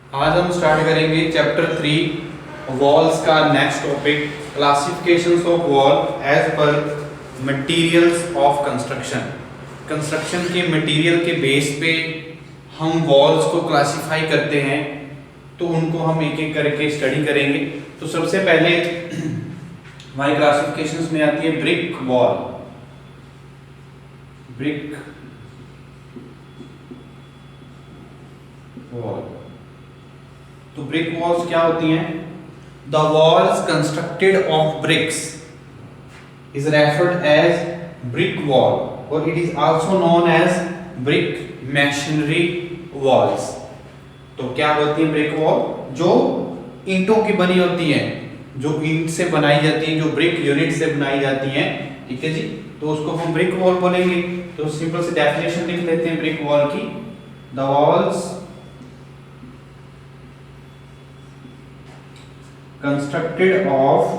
आज हम स्टार्ट करेंगे चैप्टर 3 वॉल्स का next topic classifications of wall as per materials of construction. Construction के मटेरियल के बेस पे हम वॉल्स को क्लासिफाई करते हैं, तो उनको हम एक एक करके स्टडी करेंगे। तो सबसे पहले हमारी क्लासिफिकेशंस में आती है ब्रिक वॉल। ब्रिक वॉल, तो ब्रिक वॉल्स क्या होती हैं? The walls constructed of bricks is referred as brick wall और it is also known as brick masonry walls. तो क्या होती है ब्रिक वॉल? जो ईंटों की बनी होती है, जो ईंट से बनाई जाती है, जो ब्रिक यूनिट से बनाई जाती है, ठीक है जी, तो उसको हम ब्रिक वॉल बोलेंगे। तो सिंपल से डेफिनेशन लिख लेते हैं ब्रिक वॉल की। The walls constructed of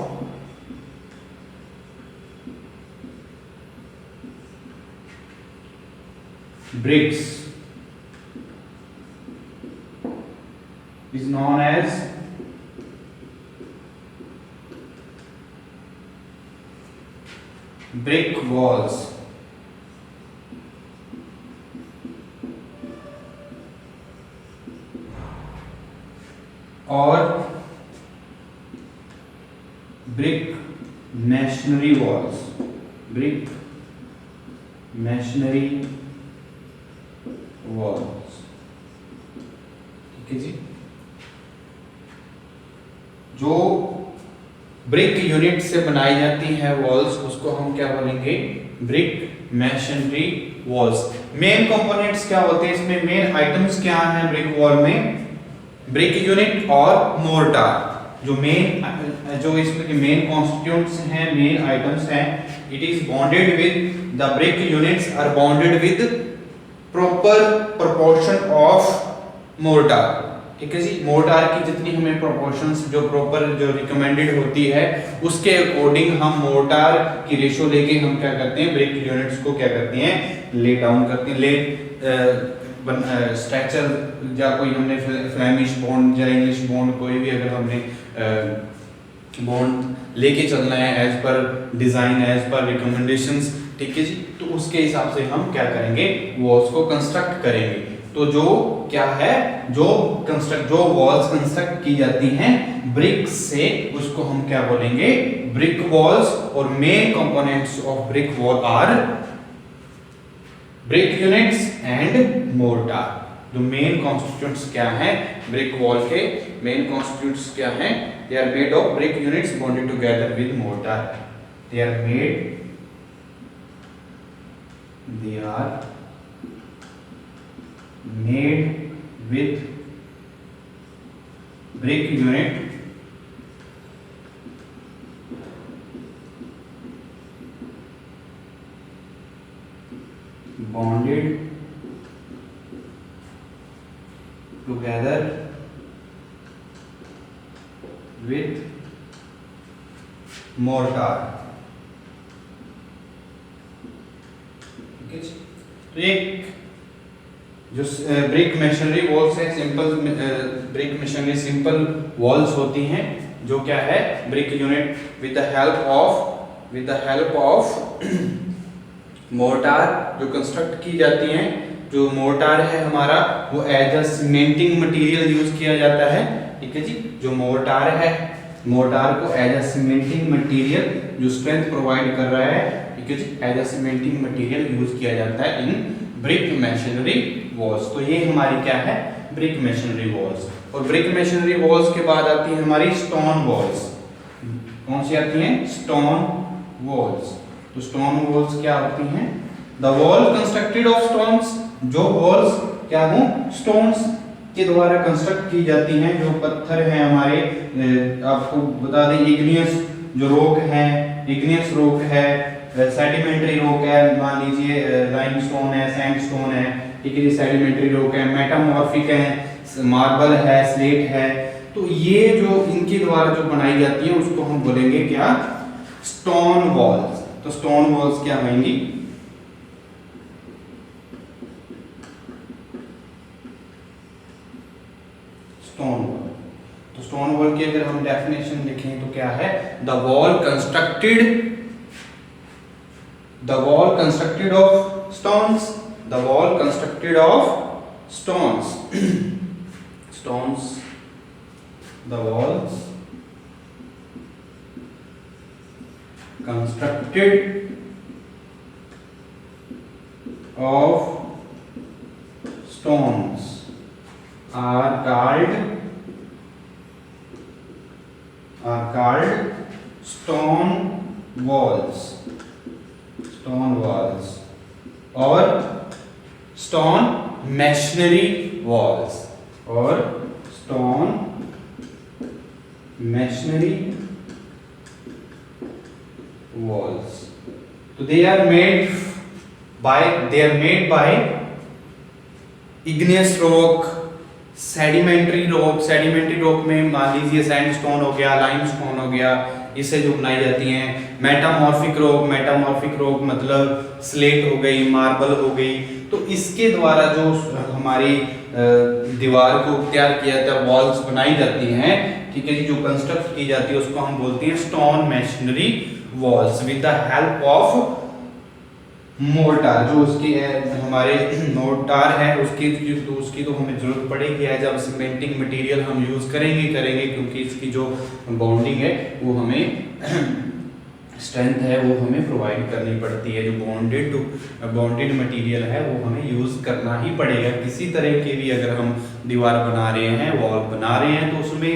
bricks is known as brick walls। और brick masonry walls, brick masonry walls, ठीक है जी। जो ब्रिक यूनिट से बनाई जाती है वॉल्स, उसको हम क्या बोलेंगे? Brick masonry walls. Main components क्या होते हैं इसमें? मेन आइटम्स क्या हैं ब्रिक वॉल में? ब्रिक यूनिट और मोर्टार। जो इसमें के मेन कॉन्स्टिट्यूएंट्स हैं, मेन आइटम्स हैं, it is bonded with the brick units are bonded with proper proportion of mortar, ठीक है जी। मोर्टार की जितनी हमें प्रोपोर्शंस जो प्रॉपर जो रिकमेंडेड होती है, उसके अकॉर्डिंग हम मोर्टार की रेशो लेके हम क्या करते हैं? ब्रिक यूनिट्स को क्या करते हैं? ले डाउन करते हैं। स्ट्रक्चर या कोई हमने फ्लेमिश बॉन्ड या इंग्लिश बॉन्ड, कोई भी अगर हमने बॉन्ड लेके चलना है as per design, as per recommendations, ठीक है जी, तो उसके हिसाब से हम क्या करेंगे? वॉल्स को कंस्ट्रक्ट करेंगे। तो जो क्या है, जो वॉल्स कंस्ट्रक्ट की जाती हैं ब्रिक से, उसको हम क्या बोलेंगे? Brick walls. और main components of brick wall are brick units and mortar. जो मेन कॉन्स्टिट्यूएंट्स क्या हैं ब्रिक वॉल के? मेन कॉन्स्टिट्यूएंट्स क्या हैं? They are made of brick units bonded together with mortar. They are made with brick unit bonded together with mortar, ठीक है। तो एक जो ब्रिक मशीनरी वॉल्स है, simple brick machinery simple walls होती हैं, जो क्या है? Brick unit with the help of mortar जो कंस्ट्रक्ट की जाती हैं। जो मोर्टार है हमारा, वो as a cementing material use किया जाता है, ठीक है जी। जो मोर्टार है, मोर्टार को एज अ सीमेंटिंग मटेरियल जो स्ट्रेंथ प्रोवाइड कर रहा है, ठीक है जी, as a cementing material use किया जाता है इन ब्रिक मैशनरी वॉल्स। तो ये हमारी क्या है? Brick masonry walls. और ब्रिक मैशनरी वॉल्स के बाद आती है हमारी स्टोन वॉल्स। कौन सी आती हैं? Stone walls. तो स्टोन वॉल्स क्या होती हैं? The wall constructed of stones. जो वॉल्स क्या हो? स्टोन्स के द्वारा कंस्ट्रक्ट की जाती हैं। जो पत्थर हैं हमारे, आपको बता दें, इग्नियस जो रॉक है, इग्नियस रॉक है, सेडिमेंट्री रॉक है, मान लीजिए लाइमस्टोन है, सैंडस्टोन है, ठीक है जी, सेडिमेंट्री रॉक है, मेटामॉर्फिक है, मार्बल है, स्लेट है। तो ये जो इनके द्वारा जो बनाई जाती है, उसको हम बोलेंगे क्या? Stone walls. तो स्टोन वॉल्स क्या होंगी? स्टोन वॉल की अगर हम डेफिनेशन लिखें तो क्या है, the wall constructed of stones, the wall constructed of stones, the walls constructed of stones are called stone walls or stone masonry walls or stone masonry walls. So they are made by igneous rock, sedimentary rock में मान लीजिए sandstone हो गया, limestone हो गया, इससे जो बनाई जाती हैं। मेटामॉर्फिक रॉक मतलब स्लेट हो गई, मार्बल हो गई। तो इसके द्वारा जो हमारी दीवार को तैयार किया जाता है, वॉल्स बनाई जाती हैं, ठीक है जी, जो कंस्ट्रक्ट की जाती है उसको हम बोलते हैं stone machinery walls with the help of mortar. जो उसकी हमारे मोर्टार है उसकी तो हमें जरूरत पड़ेगी है, जब सीमेंटिंग मटेरियल हम यूज करेंगे क्योंकि इसकी जो बॉन्डिंग है वो हमें स्ट्रेंथ है वो हमें प्रोवाइड करनी पड़ती है। जो बॉन्डेड मटेरियल है वो हमें यूज करना ही पड़ेगा। किसी तरह के भी अगर हम दीवार बना रहे हैं, वॉल बना रहे हैं, तो उसमें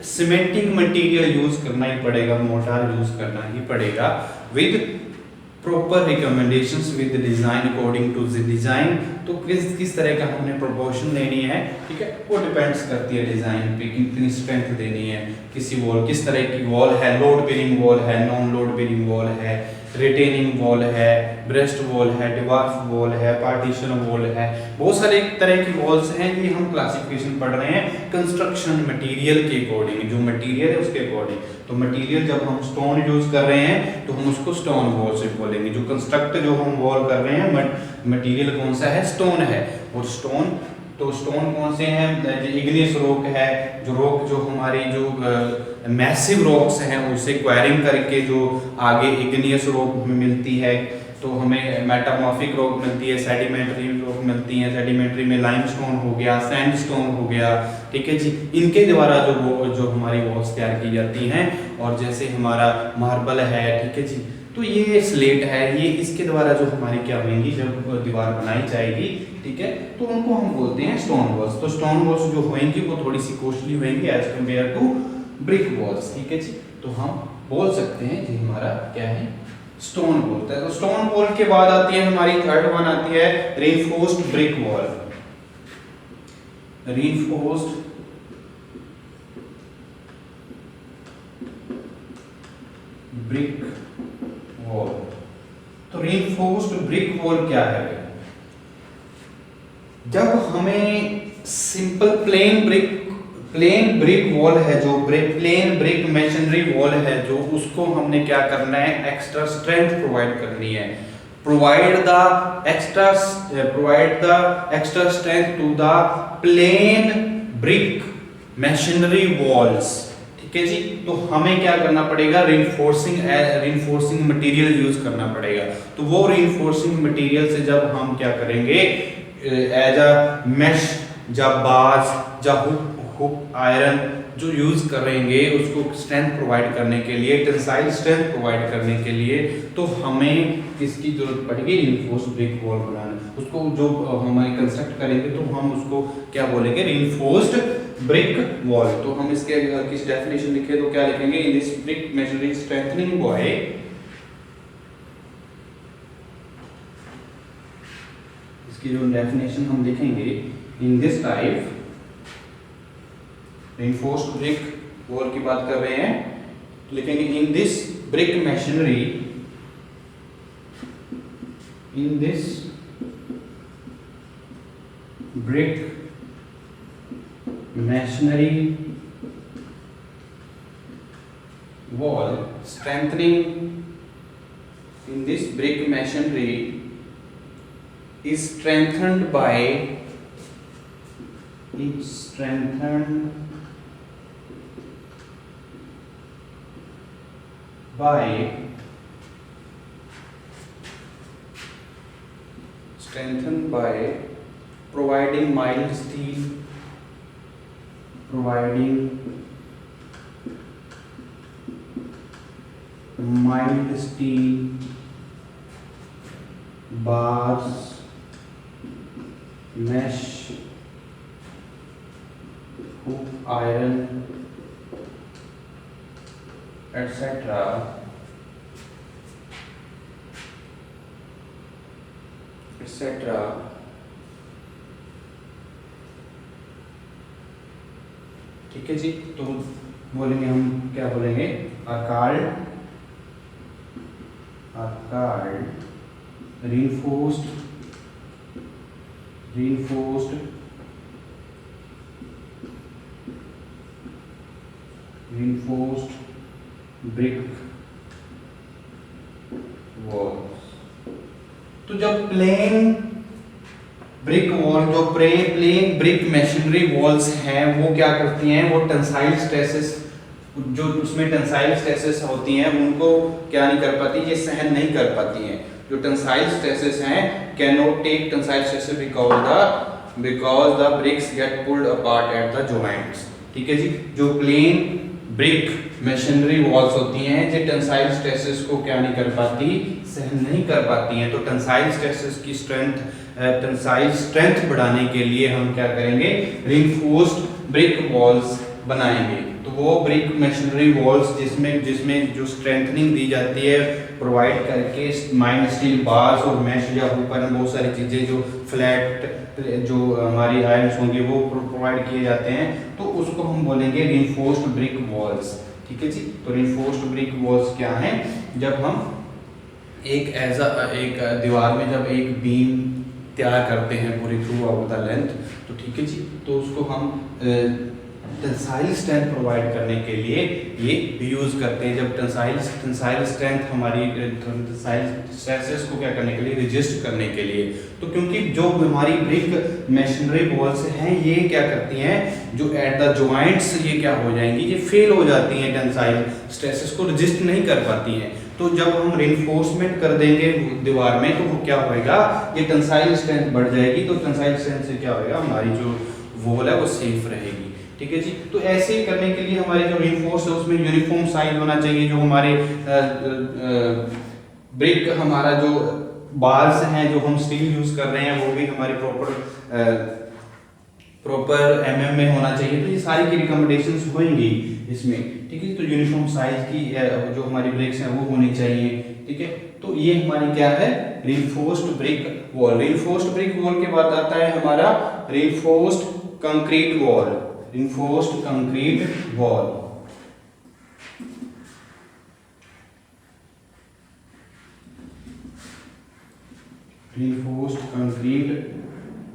सीमेंटिंग मटेरियल यूज करना ही पड़ेगा, मोर्टार यूज करना ही पड़ेगा with proper recommendations with design according to the design. तो किस तरह का हमने प्रोपोर्शन लेनी है, ठीक है, वो डिपेंड्स करती है डिजाइन पे, कितनी स्ट्रेंथ देनी है किसी वॉल, किस तरह की वॉल है, लोड बेरिंग वॉल है, नॉन लोड बेरिंग वॉल है, रिटेनिंग वॉल है, ब्रेस्ट वॉल है, डिवार्फ वॉल है, पार्टीशन वॉल है, बहुत सारे तरह की वॉल्स हैं। ये हम क्लासिफिकेशन पढ़ रहे हैं कंस्ट्रक्शन मटेरियल के अकॉर्डिंग, जो मटेरियल है उसके अकॉर्डिंग। तो मटेरियल जब हम स्टोन यूज कर रहे हैं तो हम उसको स्टोन वॉल से बोलेंगे। जो कंस्ट्रक्ट जो हम वॉल कर रहे हैं मटेरियल कौन सा है, स्टोन है। और स्टोन कौन से हैं, इग्नियस रॉक है, जो हमारी जो मैसिव रॉक्स हैं उसे क्वायरिंग करके जो आगे इग्नियस रॉक मिलती है, तो हमें मेटामॉर्फिक रॉक मिलती है, सेडिमेंट्री रॉक मिलती है, सेडिमेंट्री में लाइमस्टोन हो गया, सैंडस्टोन हो गया, ठीक है जी। इनके द्वारा जो हमारी वॉल्स तैयार की जाती हैं। और जैसे हमारा मार्बल है, ठीक है जी, तो ये स्लेट है, ये इसके द्वारा जो हमारी क्या होंगी, जब दीवार बनाई जाएगी, ठीक है, तो उनको हम बोलते हैं स्टोन वॉल्स। तो स्टोन वॉल्स जो होंगी वो थोड़ी सी कॉस्टली होंगी as compare to brick walls, ठीक है जी। तो हम बोल सकते हैं कि हमारा क्या है, स्टोन बोलता है। तो स्टोन वॉल के बाद आती है हमारी थर्ड वन आती है reinforced brick wall. Reinforced brick wall. तो रीइंफोर्स्ड ब्रिक वॉल क्या है, जब हमें सिंपल प्लेन ब्रिक वॉल है, जो प्लेन ब्रिक मेसनरी वॉल है, जो उसको हमने क्या करना है, एक्स्ट्रा स्ट्रेंथ प्रोवाइड करनी है। Provide the extra strength to the plain brick masonry walls, ठीक है जी। तो हमें क्या करना पड़ेगा, रीइंफोर्सिंग मटेरियल यूज करना पड़ेगा। तो वो रीइंफोर्सिंग मटेरियल से जब हम क्या करेंगे, एज अ मेश या बार्स या हुक आयरन जो यूज करेंगे उसको स्ट्रेंथ प्रोवाइड करने के लिए, टेंसाइल स्ट्रेंथ प्रोवाइड करने के लिए, तो हमें किसकी जरूरत पड़ेगी, रीइंफोर्स्ड ब्रिक वॉल बनाना। उसको जो हमारे कंस्ट्रक्ट करेंगे तो हम उसको क्या बोलेंगे, रीइंफोर्स्ड ब्रिक वॉल। तो हम इसके अगर किस डेफिनेशन लिखे तो क्या लिखेंगे, in this brick masonry strengthening by, इसकी जो डेफिनेशन हम लिखेंगे, in this type reinforced brick wall की बात कर रहे हैं, तो लिखेंगे in this brick masonry, in this brick masonry wall strengthening, in this brick masonry is strengthened by by providing mild steel, bars, mesh, hoop iron, etc. ठीक है जी। तो बोलेंगे हम, क्या बोलेंगे, आकार reinforced brick walls। तो जब प्लेन ब्रिक वॉल, जो प्लेन ब्रिक मशीनरी वॉल्स हैं, वो क्या करती हैं, वो टेंसाइल स्ट्रेसेस, जो उसमें टेंसाइल स्ट्रेसेस होती हैं, उनको क्या नहीं कर पाती, ये सहन नहीं कर पाती हैं। जो टेंसाइल स्ट्रेसेस हैं, can not take tensile stresses because the bricks get pulled apart at the joints. ठीक है जी। जो प्लेन ब्रिक मशीनरी वॉल्स होती हैं, जो टेंसाइल स्ट्रेसेस को क्या नहीं कर पाती, सहन नहीं कर पाती हैं। तो टेंसाइल स्ट्रेसेस की टेंसाइल स्ट्रेंथ बढ़ाने के लिए हम क्या करेंगे, रिइंफोर्स्ड ब्रिक वॉल्स बनाएंगे। तो वो ब्रिक मशीनरी वॉल्स जिसमें जो स्ट्रेंथनिंग दी जाती है, प्रोवाइड करके माइंड स्टील बार्स और मैश या ऊपर बहुत सारी चीज़ें जो फ्लैट जो हमारी आयरन्स होंगे वो प्रोवाइड किए जाते हैं, तो उसको हम बोलेंगे रिइंफोर्स्ड ब्रिक वॉल्स। ठीक है जी। तो रिइंफोर्स्ड ब्रिक वॉल्स क्या हैं, जब हम एक दीवार में जब एक बीम तैयार करते हैं पूरी थ्रू आउट द लेंथ, तो ठीक है जी, तो उसको हम टेंसाइल स्ट्रेंथ प्रोवाइड करने के लिए ये यूज़ करते हैं। जब टेंसाइल स्ट्रेंथ हमारी टेंसाइल स्ट्रेसेस को क्या करने के लिए, रेजिस्ट करने के लिए। तो क्योंकि जो हमारी ब्रिक मशीनरी वॉल्स हैं, ये क्या करती हैं, जो एट द जॉइंट्स ये क्या हो जाएंगी, ये फेल हो जाती हैं, टेंसाइल स्ट्रेसेस को रेजिस्ट नहीं कर पाती हैं। तो जब हम रिइंफोर्समेंट कर देंगे दीवार में, तो वो क्या होएगा, ये टेंसाइल स्ट्रेंथ बढ़ जाएगी। तो टेंसाइल स्ट्रेंथ से क्या होएगा, हमारी जो वॉल है वो सेफ रहेगी। ठीक है जी। तो ऐसे ही करने के लिए हमारे जो रिइंफोर्स है उसमें यूनिफॉर्म साइज होना चाहिए। जो हमारे ब्रिक हमारा जो बार्स हैं, जो हम स्टील यूज कर रहे हैं, वो भी हमारे प्रॉपर एमएम में होना चाहिए। तो ये सारी की रिकमेंडेशंस होंगी इसमें। ठीक है। तो यूनिफॉर्म साइज की जो हमारी ब्रिक्स हैं वो होनी चाहिए। ठीक है। तो ये हमारी क्या है, reinforced brick wall. Reinforced brick wall के बाद आता है हमारा reinforced concrete wall. Reinforced concrete wall। Reinforced concrete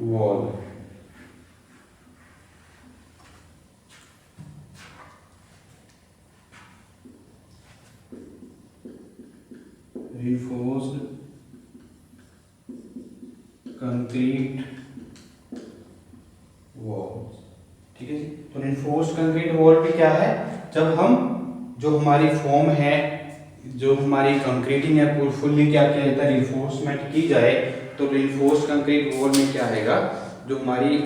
wall। Reinforced concrete walls। ठीक है जी। तो रिइंफोर्स्ड कंक्रीट वॉल भी क्या है, जब हम जो हमारी फॉर्म है, जो हमारी कंक्रीटिंग है, फुल्ली क्या किया जाता है, रिइंफोर्समेंट की जाए, तो रिइंफोर्स्ड कंक्रीट वॉल में क्या आएगा, जो हमारी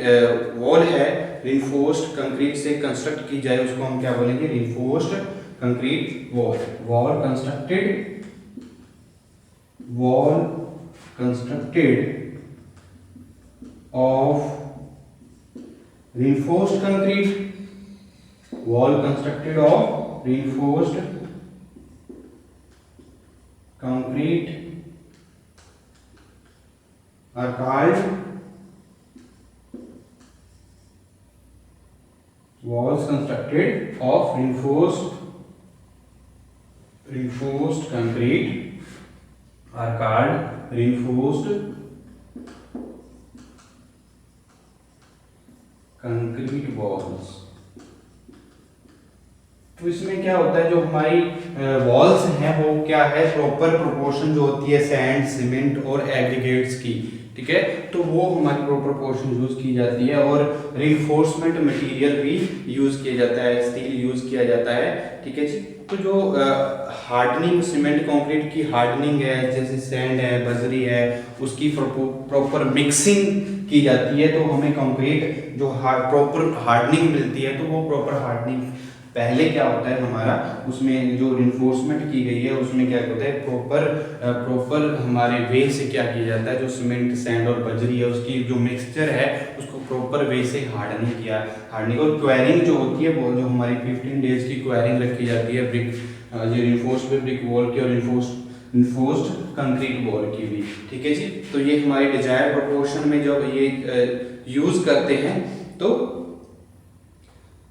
वॉल है रिइंफोर्स्ड कंक्रीट से कंस्ट्रक्ट की जाए, उसको हम क्या बोलेंगे, reinforced concrete wall. Wall constructed of reinforced concrete, wall constructed of reinforced concrete are called walls constructed of reinforced concrete are called reinforced concrete walls. तो इसमें क्या होता है, जो हमारी वॉल्स हैं वो क्या है, प्रॉपर प्रोपोर्शन जो होती है सैंड, सीमेंट और एग्रीगेट्स की। ठीक है। तो वो हमारी प्रॉपर प्रोपोर्शन यूज की जाती है, और रिइंफोर्समेंट मटेरियल भी यूज किया जाता है, स्टील यूज किया जाता है। ठीक है जी। तो जो हार्डनिंग, सीमेंट कंक्रीट की हार्डनिंग है, जैसे सैंड है, बजरी है, उसकी प्रॉपर मिक्सिंग की जाती है, तो हमें कंक्रीट जो प्रॉपर हार्डनिंग मिलती है। तो वो प्रॉपर हार्डनिंग पहले क्या होता है हमारा, उसमें जो रिइंफोर्समेंट की गई है उसमें क्या होता है, प्रॉपर हमारे वे से क्या किया जाता है, जो सीमेंट, सैंड और बजरी है उसकी जो मिक्सचर है उसको प्रॉपर वे से हार्डनिंग और क्वेरिंग जो होती है, वो जो हमारी 15 डेज की क्वेरिंग रखी जाती है ब्रिक, ये रिइंफोर्स्ड ब्रिक वॉल की और रिइंफोर्स्ड कंक्रीट वॉल की भी। ठीक है जी, तो ये हमारे डिजायर्ड प्रोपोर्शन में जब ये यूज करते हैं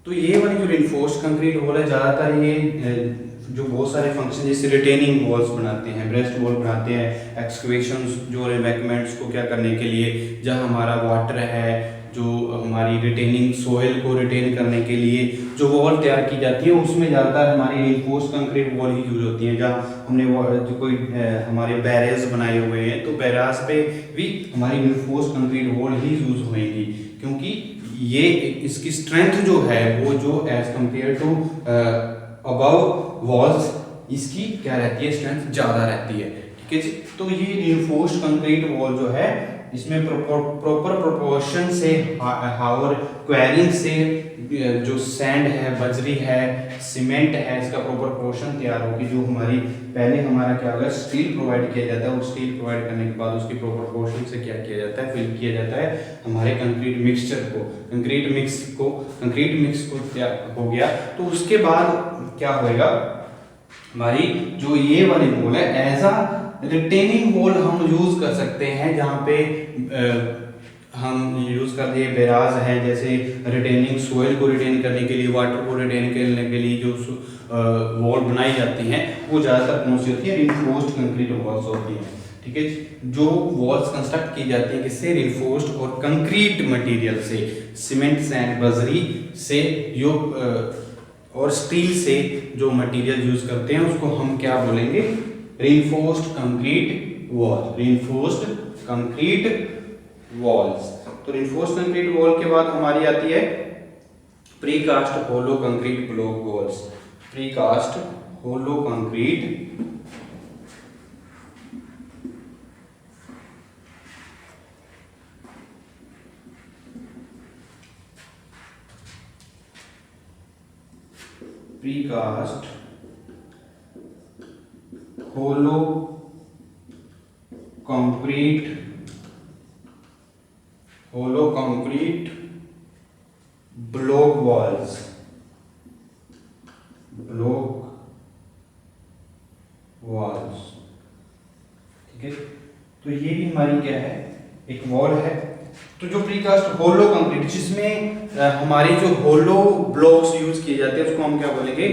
तो ये वाली जो रिइंफोर्स्ड कंक्रीट वॉल है, ज़्यादातर ये जो बहुत सारे फंक्शन जैसे रिटेनिंग वॉल्स बनाते हैं, ब्रेस्ट वॉल बनाते हैं, एक्सकवेशंस जो एम्बैंकमेंट्स को क्या करने के लिए, जहाँ हमारा वाटर है, जो हमारी रिटेनिंग सोइल को रिटेन करने के लिए जो वॉल तैयार की जाती है, उसमें ज़्यादातर हमारी रिइंफोर्स्ड कंक्रीट वॉल ही यूज होती है। जहाँ हमने जो कोई हमारे बैरेज बनाए हुए हैं, तो बैराज पे भी हमारी रिइंफोर्स्ड कंक्रीट वॉल ही यूज होएगी, क्योंकि ये इसकी स्ट्रेंथ जो है वो जो as compare to above walls, इसकी क्या रहती है, स्ट्रेंथ ज़्यादा रहती है। ठीक है जी, तो ये रिइंफोर्स्ड कंक्रीट वॉल जो है, इसमें प्रॉपर प्रोपोर्शन से हावर क्वेरिंग से जो सैंड है, बजरी है, सीमेंट है, इसका प्रॉपर पोर्शन तैयार होगी। जो हमारी पहले हमारा क्या होगा, स्टील प्रोवाइड किया जाता है, और स्टील प्रोवाइड करने के बाद उसकी प्रॉपर पोर्शन से क्या किया जाता है, फिल किया जाता है हमारे कंक्रीट मिक्सचर को, कंक्रीट मिक्स को क्या हो गया, तो उसके बाद क्या होएगा, हमारी जो ये वाली वॉल है एज अ रिटेनिंग वॉल हम यूज कर सकते हैं, जहाँ पे हम यूज करते हैं बैराज है, जैसे रिटेनिंग सोइल को रिटेन करने के लिए, वाटर को रिटेन करने के लिए जो वॉल बनाई जाती हैं, वो ज़्यादातर कौन सी होती है, रिइंफोर्स्ड कंक्रीट वॉल्स होती हैं। ठीक है, जो वॉल्स कंस्ट्रक्ट की जाती है किससे, रिइंफोर्स्ड और कंक्रीट मटेरियल से, सीमेंट, सैंड, बजरी से जो और स्टील से जो मटेरियल यूज करते हैं उसको हम क्या बोलेंगे, reinforced concrete wall, reinforced concrete walls. तो रिइंफोर्स्ड कंक्रीट वॉल के बाद हमारी आती है precast hollow concrete block walls, precast hollow concrete precast hollow concrete block walls, ठीक है। तो ये भी हमारी क्या है, एक वॉल है। तो जो प्रीकास्ट होलो कंक्रीट, जिसमें हमारी जो होलो ब्लॉक्स यूज किए जाते हैं उसको हम क्या बोलेंगे,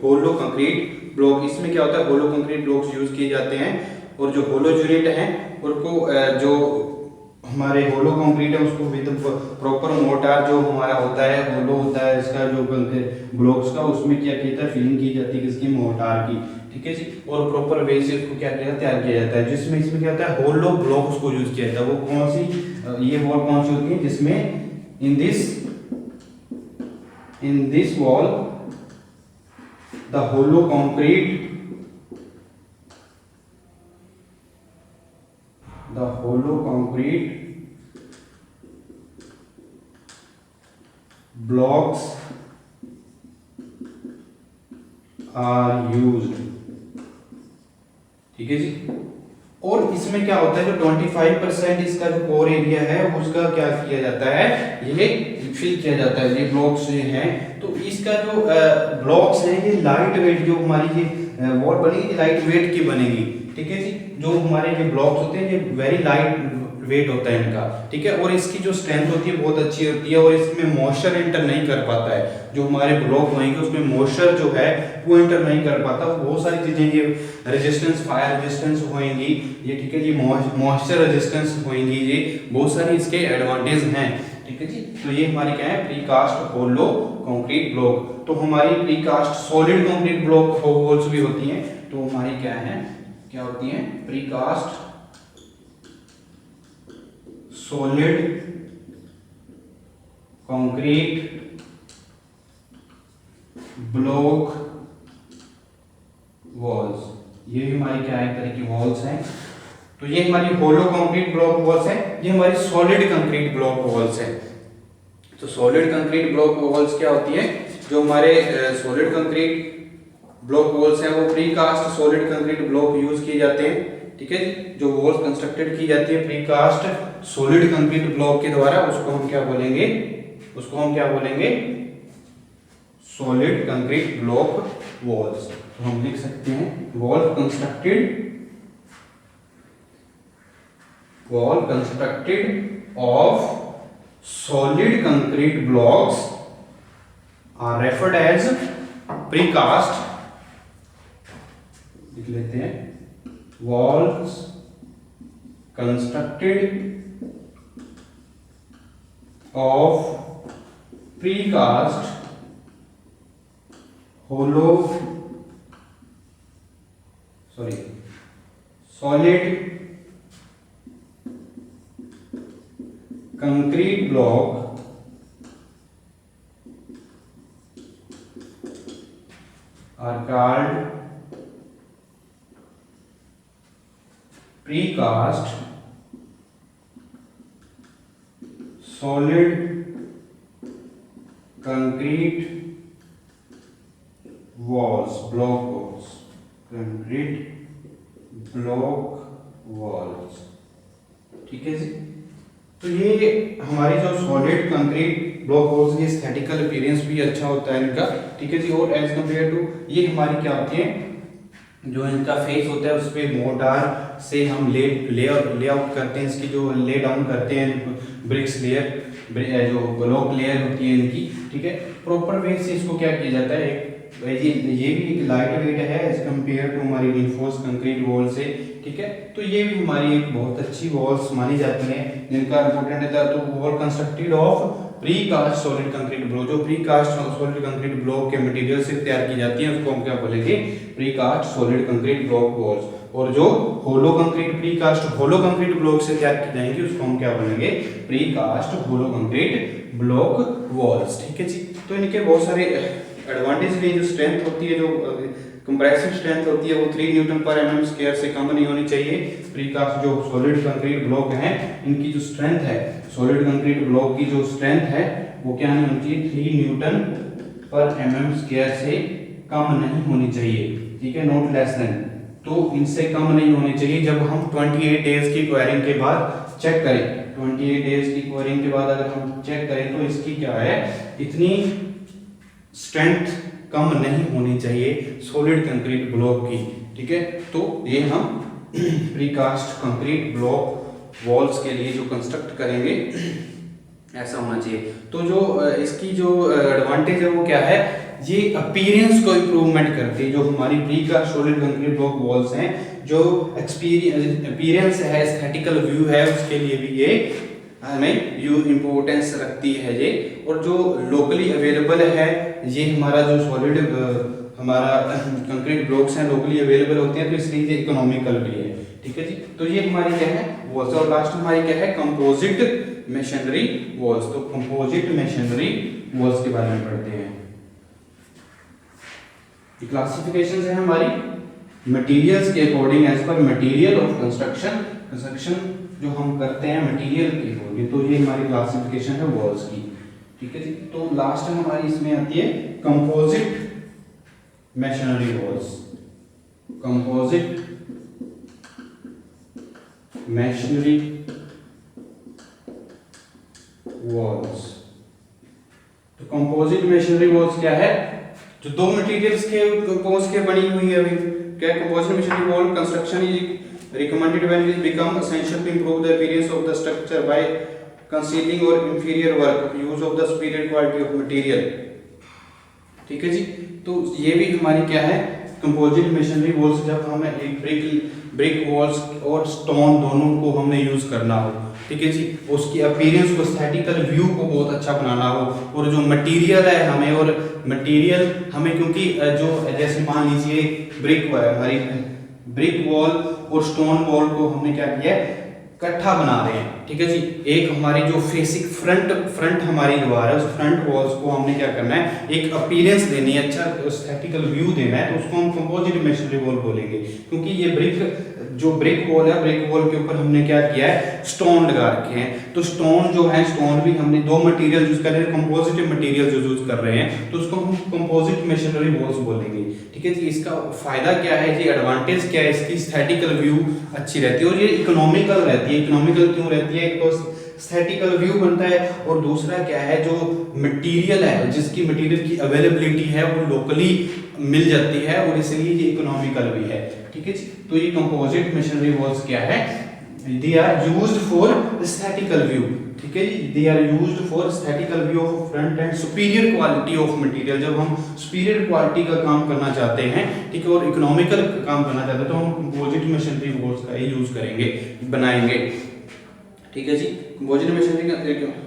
होलो कंक्रीट ब्लॉक। इसमें क्या होता है, होलो कंक्रीट ब्लॉक्स यूज किए जाते हैं, और जो होलो यूनिट हैं उनको जो हमारे होलो कंक्रीट है उसको विद प्रॉपर मोर्टार जो हमारा होता है, होलो होता है इसका जो ब्लॉक्स का, उसमें क्या किया जाता है, फिलिंग की जाती है किसकी, मोर्टार की। ठीक है जी, और प्रॉपर वे से उसको क्या किया तैयार किया जाता है, जिसमें इसमें क्या होता है, होलो ब्लॉक्स को यूज किया जाता है। वो कौन सी, ये वॉल कौन सी होती है, जिसमें in this wall the hollow concrete blocks are used। ठीक है जी, और इसमें क्या होता है, जो 25% इसका जो कोर एरिया है उसका क्या किया जाता है, ये फिल किया जाता है। ये ब्लॉक्स ये हैं, तो इसका जो ब्लॉक्स है ये लाइट वेट, जो हमारी ये वॉल बनेगी लाइट वेट की बनेगी। ठीक है जी, जो हमारे ये ब्लॉक्स होते हैं ये वेरी लाइट वेट होता है इनका। ठीक है, और इसकी जो स्ट्रेंथ होती है बहुत अच्छी होती है, और इसमें मॉइस्चर एंटर नहीं कर पाता है। जो हमारे ब्लॉक होंगे उसमें मॉइस्चर जो है वो एंटर नहीं कर पाता। बहुत सारी चीजें ये रेजिस्टेंस, फायर रेजिस्टेंस होंगी ये, ठीक है जी, मॉइस्चर रेजिस्टेंस होंगी ये, बहुत सारी इसके एडवांटेज हैं। ठीक है जी, तो ये हमारी क्या है, प्रीकास्ट होलो कंक्रीट ब्लॉक। तो हमारी precast solid concrete block walls भी होती हैं। तो हमारी क्या होती हैं, precast solid concrete block walls, ये भी हमारी क्या है, एक तरह की वॉल्स हैं। तो ये हमारी होलो कंक्रीट ब्लॉक वॉल्स है, ये हमारी सॉलिड कंक्रीट ब्लॉक वॉल्स है। तो सॉलिड कंक्रीट ब्लॉक वॉल्स क्या होती है, जो हमारे सॉलिड कंक्रीट ब्लॉक वॉल्स हैं वो precast solid concrete block use किए जाते हैं, ठीक है। जो वॉल्स कंस्ट्रक्टेड की जाती है प्रीकास्ट सॉलिड कंक्रीट ब्लॉक के द्वारा, उसको हम क्या बोलेंगे, उसको हम क्या बोलेंगे, सॉलिड कंक्रीट ब्लॉक वॉल्स। तो हम लिख सकते हैं wall constructed of solid concrete blocks are referred as precast, लिख लेते हैं, walls constructed of precast solid concrete block are called precast solid concrete walls, block walls, concrete block walls, ठीक है जी। तो ये हमारी जो सॉलिड कंक्रीट ब्लॉक वॉल्स, ये एस्थेटिकल अपीयरेंस भी अच्छा होता है इनका, ठीक है जी। और एज कम्पेयर टू ये हमारी क्या होती है, जो इनका फेस होता है उस पर मोर्टार से हम लेआउट करते हैं, इसकी जो ले डाउन करते हैं ब्रिक्स लेयर, जो ब्लॉक लेयर होती है इनकी, ठीक है। प्रॉपर वे से इसको क्या किया जाता है, ये भी एक लाइट वेट है एज कम्पेयर टू हमारी रिइंफोर्स कंक्रीट वॉल से, ठीक है। तो ये भी हमारी एक बहुत अच्छी वॉल्स मानी जाती हैं, जिनका इंपॉर्टेंट है। तो wall constructed of precast solid concrete block, जो प्रीकास्ट सॉलिड कंक्रीट ब्लॉक के मटेरियल से तैयार की जाती है उसको हम क्या बोलेंगे, precast solid concrete block walls. और जो होलो concrete precast hollow concrete block से तैयार की जाएंगी उसको हम क्या बोलेंगे, precast hollow concrete block walls, ठीक है जी। तो इनके बहुत सारे एडवांटेज भी, जो स्ट्रेंथ होती है, जो कंप्रेसिव स्ट्रेंथ होती है वो 3 न्यूटन पर mm स्क्वायर से कम नहीं होनी चाहिए। प्रीकास्ट जो सॉलिड कंक्रीट ब्लॉक हैं इनकी जो स्ट्रेंथ है, सॉलिड कंक्रीट ब्लॉक की जो स्ट्रेंथ है वो क्या नहीं होनी चाहिए, 3 न्यूटन पर mm स्क्वायर से कम नहीं होनी चाहिए, ठीक है, नॉट लेस देन। तो इनसे कम नहीं होनी चाहिए। जब हम 28 डेज की क्वायरिंग के बाद चेक करें, 28 डेज की क्वायरिंग के बाद अगर हम चेक करें तो इसकी क्या है, इतनी स्ट्रेंथ कम नहीं होनी चाहिए सॉलिड कंक्रीट ब्लॉक की, ठीक है। तो ये हम प्रीकास्ट कंक्रीट ब्लॉक वॉल्स के लिए जो कंस्ट्रक्ट करेंगे ऐसा होना चाहिए। तो जो इसकी जो एडवांटेज है वो क्या है, ये अपीयरेंस को इम्प्रूवमेंट करती है। जो हमारी precast solid concrete block walls हैं, जो अपीयरेंस है, एस्थेटिकल व्यू है, उसके लिए भी ये हमें यू इम्पोर्टेंस रखती है ये। और जो लोकली अवेलेबल है, ये हमारा जो सॉलिड हमारा कंक्रीट ब्लॉक्स हैं लोकली अवेलेबल होते हैं, तो इसलिए ये इकोनॉमिकल भी है, ठीक है जी। तो ये हमारी क्या है वॉल्स। और लास्ट हमारी क्या है, कंपोजिट मशीनरी वॉल्स। तो कंपोजिट मशीनरी वॉल्स के बारे में पढ़ते हैं। ये क्लासिफिकेशंस है हमारी मटेरियल्स के according, as per material of construction जो हम करते हैं मटेरियल के अकॉर्डिंग। तो ये हमारी क्लासिफिकेशन है वॉल्स की, ठीक है जी। तो लास्ट हमारी इसमें आती है composite machinery walls. Composite machinery walls. तो कंपोजिट मशीनरी वॉल्स क्या है, जो दो मटेरियल्स के कंपोज के बनी हुई है। क्या composite machinery wall construction is recommended when it become essential to improve the appearance of the structure by concealing or inferior work use of the superior quality of material, ठीक है जी। तो ये भी हमारी क्या है कंपोजिट मशीनरी वॉल्स। जब हमें एक ब्रिक वॉल्स और स्टोन दोनों को हमने यूज करना हो, ठीक है जी, उसकी अपीयरेंस को एस्थेटिकल व्यू को बहुत अच्छा बनाना हो, और जो मटेरियल है हमें, और मटेरियल हमें क्योंकि जो जैसे मान लीजिए ब्रिक हमारी ब्रिक वॉल और स्टोन वॉल को हमने क्या किया है, इकट्ठा बना रहे हैं, ठीक है जी। एक हमारी जो फेसिक फ्रंट हमारी दीवार है, उस फ्रंट वॉल्स को हमने क्या करना है, एक अपीयरेंस देनी है, अच्छा एस्थेटिकल व्यू देना है, तो उसको हम कंपोजिट मेसनरी वॉल बोलेंगे। क्योंकि ये ब्रिक वॉल है, ब्रिक वॉल के ऊपर हमने क्या किया है, स्टोन लगा रखे हैं। तो स्टोन जो है, स्टोन भी हमने दो मटेरियल यूज कर रहे हैं, कंपोजिट मटेरियल जो यूज कर रहे हैं, तो उसको हम कंपोजिट मेसनरी वॉल्स बोलेंगे, ठीक है जी। इसका फायदा क्या है जी, एडवांटेज क्या है, इसकी एस्थेटिकल व्यू अच्छी रहती है और ये इकोनॉमिकल रहती है। इकोनॉमिकल क्यों रहती है, एक तो एस्थेटिकल व्यू बनता है और दूसरा क्या है, जो मटेरियल है, जिसकी मटेरियल की अवेलेबिलिटी है वो लोकली मिल जाती है और इसलिए ये इकोनॉमिकल भी है, ठीक है जी। तो ये कंपोजिट मेसनरी वॉल्स क्या है, they are used for aesthetical view, ठीक है जी। They are used for aesthetical view of front and superior quality of material. जब हम सुपीरियर क्वालिटी का काम करना चाहते हैं, ठीक है, और इकोनॉमिकल काम करना चाहते हैं, तो हम कंपोजिट मेसनरी वॉल्स का ही यूज करेंगे, बनाएंगे, ठीक है जी। कंपोजिट मेसनरी का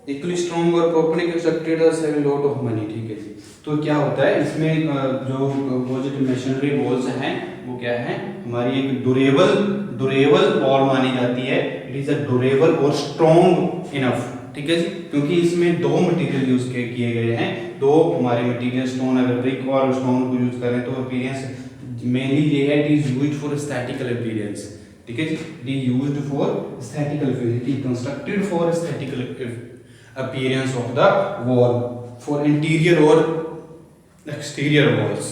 इक्वली स्ट्रॉन्ग और प्रॉपर्ली कंस्ट्रक्टेड और सेव लॉट ऑफ मनी, ठीक है जी। तो क्या होता है इसमें, जो कंपोजिट मेसनरी वॉल्स हैं वो क्या है, हमारी एक ड्यूरेबल वॉल मानी जाती है। इट इज अ ड्यूरेबल और स्ट्रॉन्ग इनफ, ठीक है जी, क्योंकि इसमें दो मटेरियल यूज किए गए हैं, दो हमारे मटेरियल स्टोन, अगर ब्रिक और स्टोन को यूज करें तो अपीयरेंस मेनली ये है, it is used for aesthetical appearance, ठीक है जी। It is used for aesthetical appearance, it is constructed for aesthetical appearance of the wall for interior और exterior walls,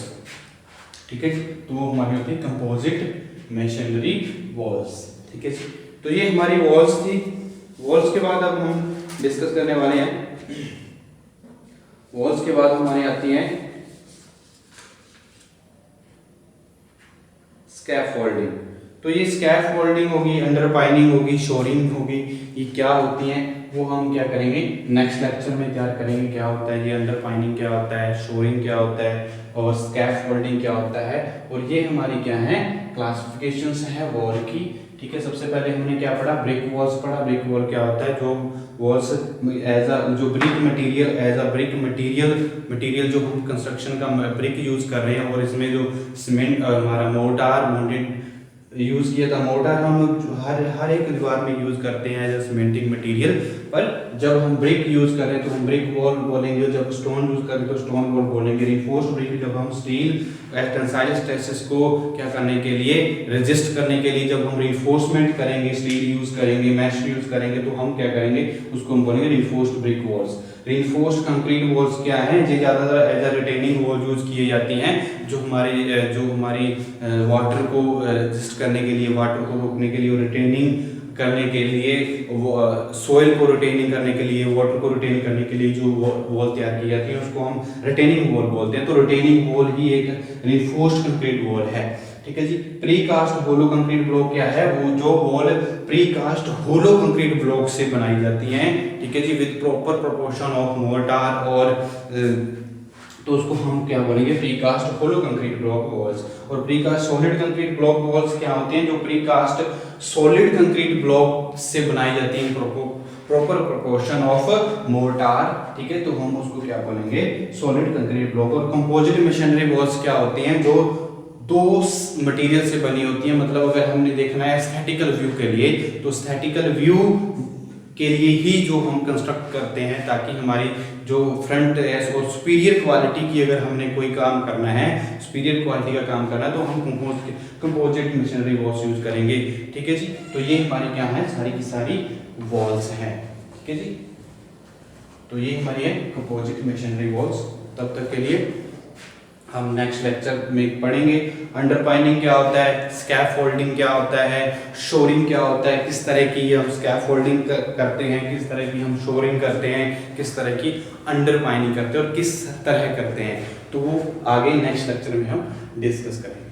ठीक है। तो वो हमारी होती है कंपोजिट मेसनरी वॉल्स, ठीक है जी। तो ये हमारी वॉल्स थी। वॉल्स के बाद अब हम डिस्कस करने वाले हैं, वॉल्स के बाद हमारी आती हैं स्कैफोल्डिंग। तो ये स्कैफोल्डिंग होगी, अंडरपाइनिंग होगी, शोरिंग होगी, ये क्या होती हैं वो हम क्या करेंगे, नेक्स्ट लेक्चर में तैयार करेंगे। क्या होता है ये अंडरपाइनिंग, क्या होता है शोरिंग, क्या होता है और स्कैफोल्डिंग क्या होता है, और ये हमारी क्या है क्लासिफिकेशंस है वॉल की, ठीक है। सबसे पहले हमने क्या पढ़ा, ब्रिक वॉल्स पढ़ा। ब्रिक वॉल क्या होता है, जो वॉल्स एज अ जो brick material, as a brick material जो हम कंस्ट्रक्शन का ब्रिक यूज कर रहे हैं, और इसमें जो सीमेंट हमारा मोर्टार यूज किया था। मोर्टार हम हर एक दीवार में यूज करते हैं एज अ सीमेंटिंग मटेरियल, पर जब हम ब्रिक यूज कर रहे हैं तो हम ब्रिक वॉल बोलेंगे, जब स्टोन यूज कर रहे हैं तो स्टोन वॉल बोलेंगे। रिफोर्स्ड ब्रिक जब हम स्टील टेंसाइल स्ट्रेसेस को क्या करने के लिए, रेजिस्ट करने के लिए जब हम रिफोर्समेंट करेंगे, स्टील यूज करेंगे, मैश यूज करेंगे, तो हम क्या करेंगे, उसको हम बोलेंगे reinforced brick walls. Reinforced concrete walls क्या है, ये ज्यादातर as a retaining wall use किए जाती हैं, जो हमारी वाटर को रेजिस्ट करने के लिए, वाटर को रोकने के लिए, और रिटेनिंग करने के लिए, सोइल को रिटेनिंग करने के लिए, वाटर को रिटेन करने के लिए जो वॉल तैयार की जाती है उसको हम रिटेनिंग वॉल बोलते हैं। तो रिटेनिंग वॉल ही एक रिइंफोर्स्ड कंक्रीट वॉल है, ठीक है जी। प्रीकास्ट होलो कंक्रीट ब्लॉक क्या है, वो जो wall precast hollow concrete block से बनाई जाती हैं, ठीक है जी, with proper proportion of mortar, और तो उसको हम क्या बोलेंगे, precast hollow concrete block walls. और precast solid concrete block walls क्या होते हैं, जो प्रीकास्ट सॉलिड कंक्रीट ब्लॉक से बनाई जाती हैं, प्रॉपर प्रोपोर्शन ऑफ मोर्टार, ठीक है, तो हम उसको क्या बोलेंगे, सॉलिड कंक्रीट ब्लॉक। और कंपोजिट मेसनरी वॉल्स क्या होती हैं, जो दो मटेरियल से बनी होती है। मतलब अगर हमने देखना है एस्थेटिकल व्यू के लिए, तो एस्थेटिकल व्यू के लिए ही जो हम कंस्ट्रक्ट करते हैं, ताकि हमारी जो फ्रंट और सुपीरियर क्वालिटी की अगर हमने कोई काम करना है, सुपीरियर क्वालिटी का काम करना है, तो हम कंपोजिट मेसनरी वॉल्स यूज करेंगे, ठीक है जी। तो ये हमारी क्या है, सारी की सारी वॉल्स हैं, ठीक है जी। तो ये हमारी है कंपोजिट मेसनरी वॉल्स। तब तक के लिए हम नेक्स्ट लेक्चर में पढ़ेंगे अंडरपाइनिंग क्या होता है, स्कैफोल्डिंग क्या होता है, शोरिंग क्या होता है, किस तरह की हम स्कैफोल्डिंग करते हैं, किस तरह की हम शोरिंग करते हैं, किस तरह की अंडरपाइनिंग करते हैं और किस तरह करते हैं। तो वो आगे नेक्स्ट लेक्चर में हम डिस्कस करेंगे।